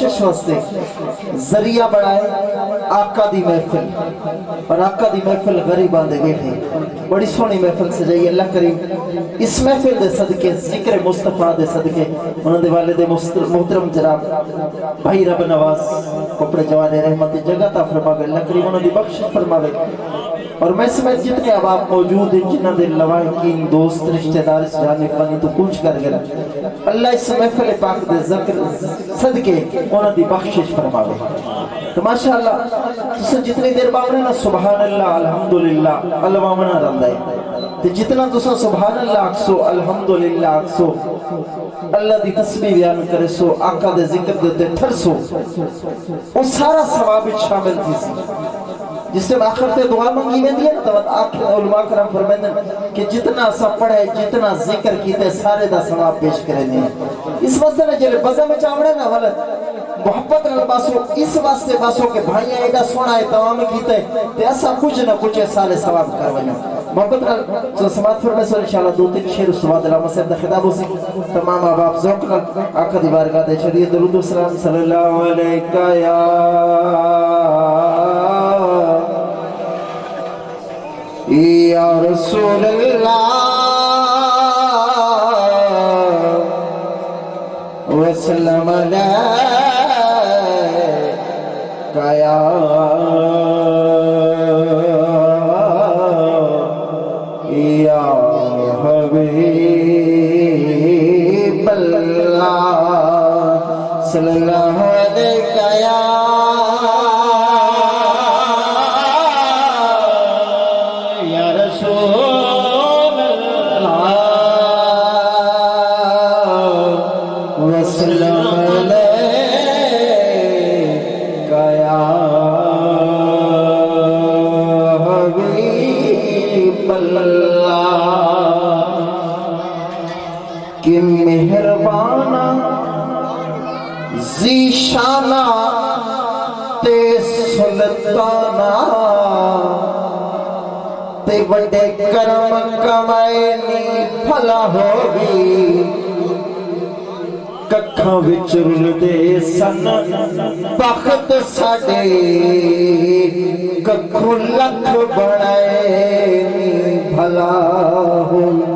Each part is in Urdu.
بخشش واسطے ذریعہ بڑھائے آقا دی محفل، اور آقا دی محفل غریباں دے بیٹھے بڑی سونی محفل سجائی اللہ کریم اس محفل دے صدقے ذکر مصطفیٰ دے صدقے انہوں دے والد محترم جناب بھائی رب نواز کپڑے جوان رحمت جگہ تا فرماوے اللہ کریم انہوں دی بخشش فرماوے، اور میں سمیت جتنے اب آپ موجود ہیں جنہ دے لوائقین دوست رشتہ دار اس جانی فانی تو پوچھ کر گیا اللہ اس محفل پاک دے ذکر صدقے انہوں دی بخشش فرماوے۔ تو ماشاءاللہ تسا جتنی دیر باورے نا سبحان اللہ الحمدللہ اللہ منا رندہ ہے، تو جتنا تسا سبحان اللہ اکسو الحمدللہ اکسو اللہ دی تسبیح بیان کرے سو آقا دے ذکر دے تھر سو وہ سارا ثواب شامل تھی سی جس سے آخر تے دعا منگی میں دیا تو آخر علماء کرام فرمائیں کہ جتنا سا پڑھے جتنا ذکر کیتے سارے دا ثواب پیش کرے نہیں اس واسطے میں جلے بزا میں چاوڑے نا غلط محبت نہ باسو اس واسطے باسو کہ بھائی ایڈا سونا ہے تمام کیتے تے ایسا کچھ نہ کچھ سارے ثواب کروائیں محبت نہ سماعت فرمائے سو انشاءاللہ دو تین شیر اس بعد علامہ صاحب دا خطاب ہو سی تمام آباب ذوق آقا دی بارگاہ دے شریعت درود و سلام صلی اللہ علیہ یا یا رسول اللہ وسلم علیہ یا حبیب اللہ صلی اللہ علیہ یا رسول اللہ وسلم علیہ یا حبیب اللہ کہ مہربانہ ذیشانہ تے سلطانہ تے بڑے کرم کمائے نی بھلا ہوگی ککھاں وچ رلدے سن بخت ساڈے ککھوں لکھ بڑائے نی بھلا ہوگی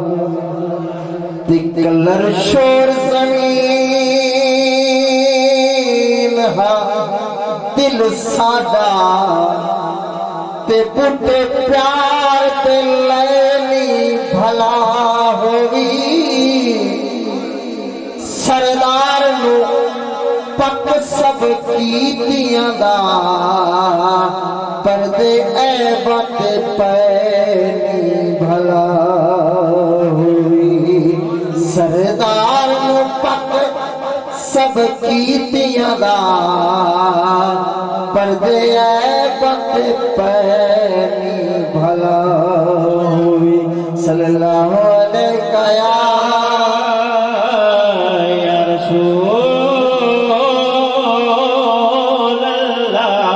کلر شور زمین ہا دل ساڈا تے بڑے پیار تے لینی بھلا ہوئی سردار نو پک سب کیتیاں دا پردے عیبت پینی بھلا سردار نو پک سب کیتیاں دا پردے عیبت پینی بھلا ہوئی صلی اللہ علیہ یا رسول اللہ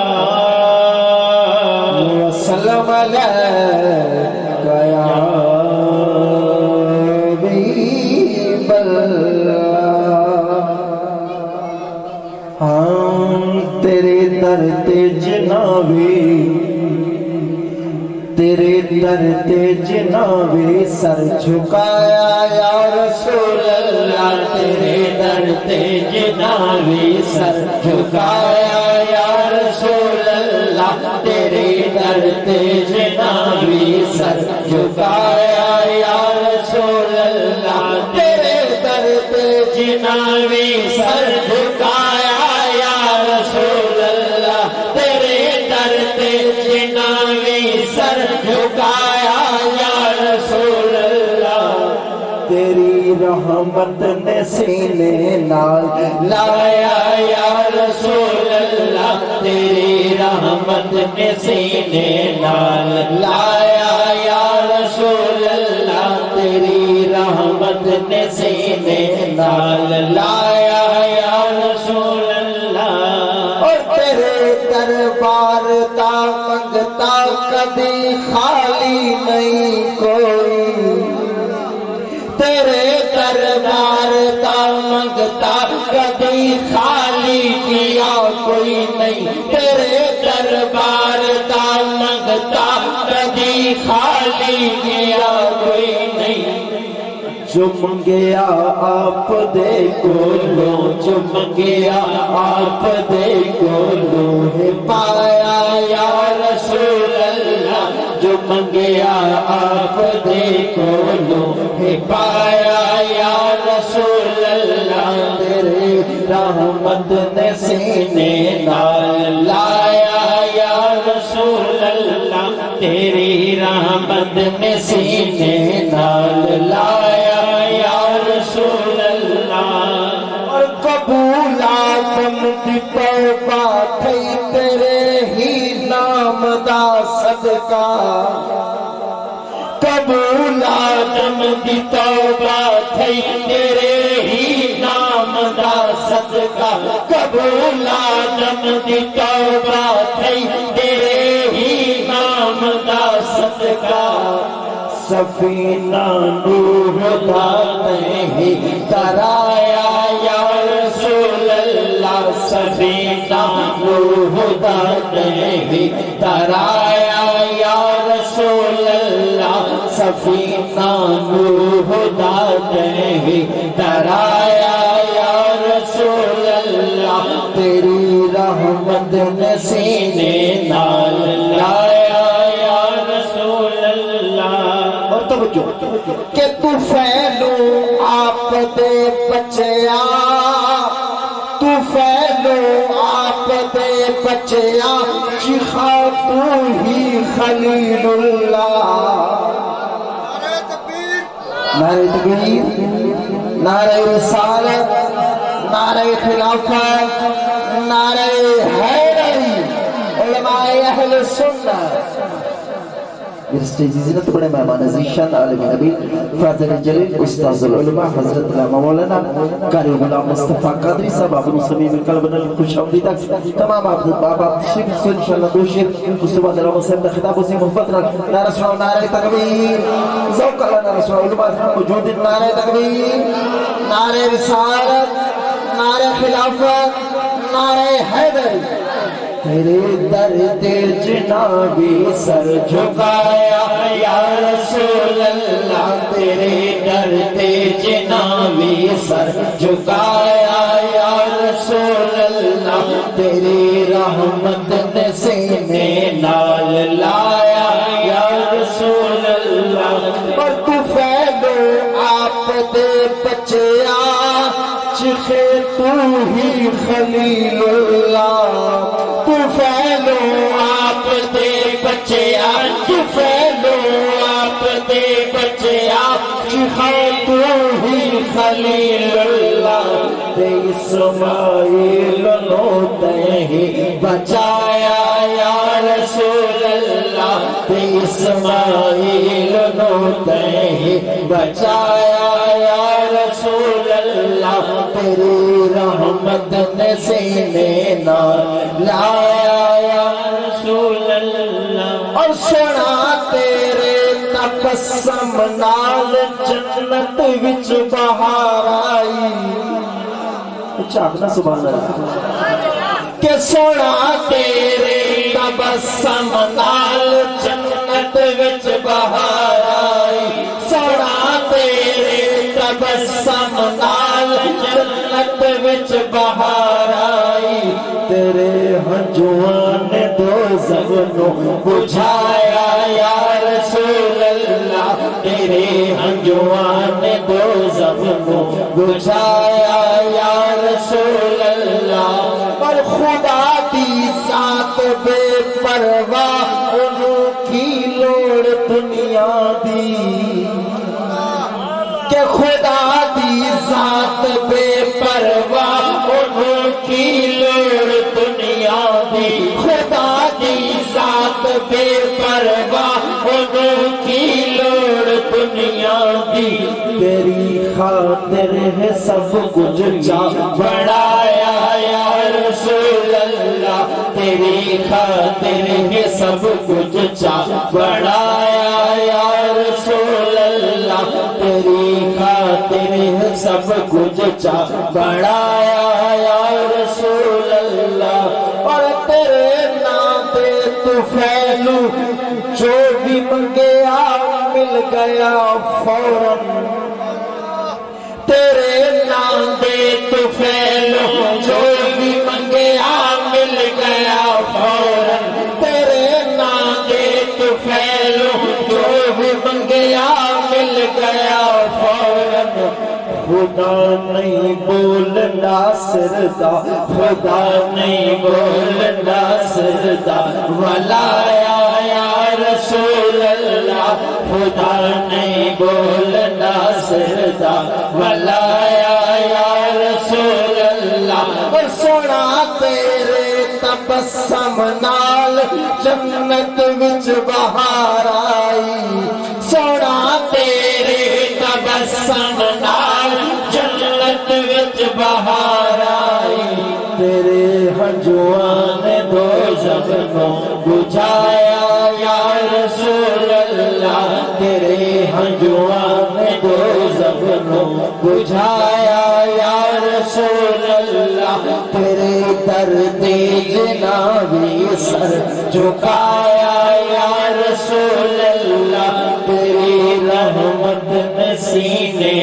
وسلم علیہ یا تیرے در تے جنابی تیرے در تے جنابی سر جھکایا یا رسول اللہ تیرے در تے جنابی سر جھکایا یا رسول اللہ تیرے در تے جنابی سر جھکایا یا رسول اللہ تیرے در تے جنابی سر جھکایا یا رسول اللہ تیرے در تے جنابی سر جھکایا یا رسول اللہ تیری رحمت نے سینے نال لایا یا رسول اللہ تیری رحمت نے سینے نال لایا یا رسول اللہ تیری رحمت نے سینے نال لایا یا رسول اللہ اور تیرے دربار تا منگتا کبھی خالی نہیں کوئی تیرے دربار تا منگتا کبھی خالی کی کوئی نہیں تیرے دربار دا منگتا کدی خالی گیا کوئی نہیں جو منگیا آپ دے کولوں جو منگیا آپ دے کولوں ہے پایا یا رسول اللہ جو منگیا آپ دے کولوں ہے پایا یا رسول اللہ تیرے رحمت نے سینے نال لایا یا رسول اللہ تیری رحمت نے سینے نال لایا یا رسول اللہ اور قبولات دی توبہ تھی تیرے ہی نام دا صدقہ قبولات دی توبہ تھی تیرے ہی نام دا صدقہ قبولات دی توبہ تھی تیرے ہی نام دا صدقہ سفینہ نوح دا نہیں ترایا یا رسول اللہ سفینہ نوح دا نہیں ترایا یا رسول اللہ سفینہ نوح دا نہیں ترایا یا رسول اللہ تیری رحمت نے سینے نال لایا یا رسول اللہ اور توجہ کہ تو فیلو آپ دے بچیا تو فیلو آپ دے بچیا چیخا تو ہی خلیل اللہ نعرہ تکبیر نعرہ رسالت نعرہ خلافت نعرہ حیدری علماء اہل سنت زینت بڑے مہمان عزیزشان عالم نبی فاضل جلیل استاذ العلماء حضرت علامہ مولانا قاری غلام مصطفیٰ قادری صاحب آپ صمیم القلب خوش آمدید تمام آپ تشریف سے انشاءاللہ دو شیر اس کے بعد علامہ صاحب دا خطاب اسی محبت نعرہ سناؤ نعرہ تکبیر ذوق اللہ نعرہ سناؤ علماء موجود نعرہ تکبیر نعرہ رسالت نعرہ خلافت نعرہ حیدری تیرے درد جنابی سر جھکایا یا رسول اللہ تیرے درد جنابی سر جھکایا یا رسول اللہ تیری رحمت نے سینے نال لایا یا رسول اللہ پر تو فیلو آپ دے بچیا چخے تو ہی خلیل اللہ تو فیلو آپ دے بچیا تو فیلو آپ دے بچیا چخے تو ہی خلیل اللہ تے اسماعیل نو تے بچایا یا رسول اللہ تے اسماعیل نو تے بچایا یا رسول اللہ تیری رحمت نے سینے نال لایا یا رسول اللہ اور سنا تیرے تبسم نال جنت وچ بہار آئی چاہنا سبحان اللہ کہ سنا تیرے تبسم نال جنت وچ بہار آئی سنا تیرے تبسم نال جنت وچ بہار آئی تیرے ہنجوان نے دوزخ نو بجھایا یا رسول اللہ تیرے ہنجوان نے دوزخ نو بجھایا یا رسول اللہ پر خدا دی ذات بے پرواہ انہوں کی لوڑ دنیا دی کہ خدا دی ذات بے پرواہ انہوں کی لوڑ دنیا دی خدا دی ذات بے پرواہ انہوں کی لوڑ دنیا دی تیری خاطر ہے سب کچھ جا بڑھایا یا رسول اللہ تیری خاطر ہے سب کچھ جا بڑھایا یا رسول اللہ تیری خاطر ہے سب کچھ جا بڑھایا یا رسول اللہ اور تیرے نام دے تو پھیلو جو بھی منگیا مل گیا فوراً تیرے نام دے تو پھیلو جو بھی منگیا مل گیا فوراً تیرے نام دے تو پھیلو جو بھی منگیا مل گیا فوراً خدا نہیں بولنا سردا خدا نہیں بولنا سردا ولایا یا رسول اللہ خدا نہیں بولنا سردا ولایا یا رسول اللہ اور سونا تیرے تبسم نال جنت وچ بہار آئی سونا تیرے تبسم نال جنت وچ بہار آئی تیرے ہنجواں نے دوزخ کو بجھایا یا رسول اللہ تیرے ہنجواں نے دوزخ کو بجھایا یا رسول اللہ تیرے درد جنابی سر جھکایا یا رسول اللہ تیری رحمت میں سینے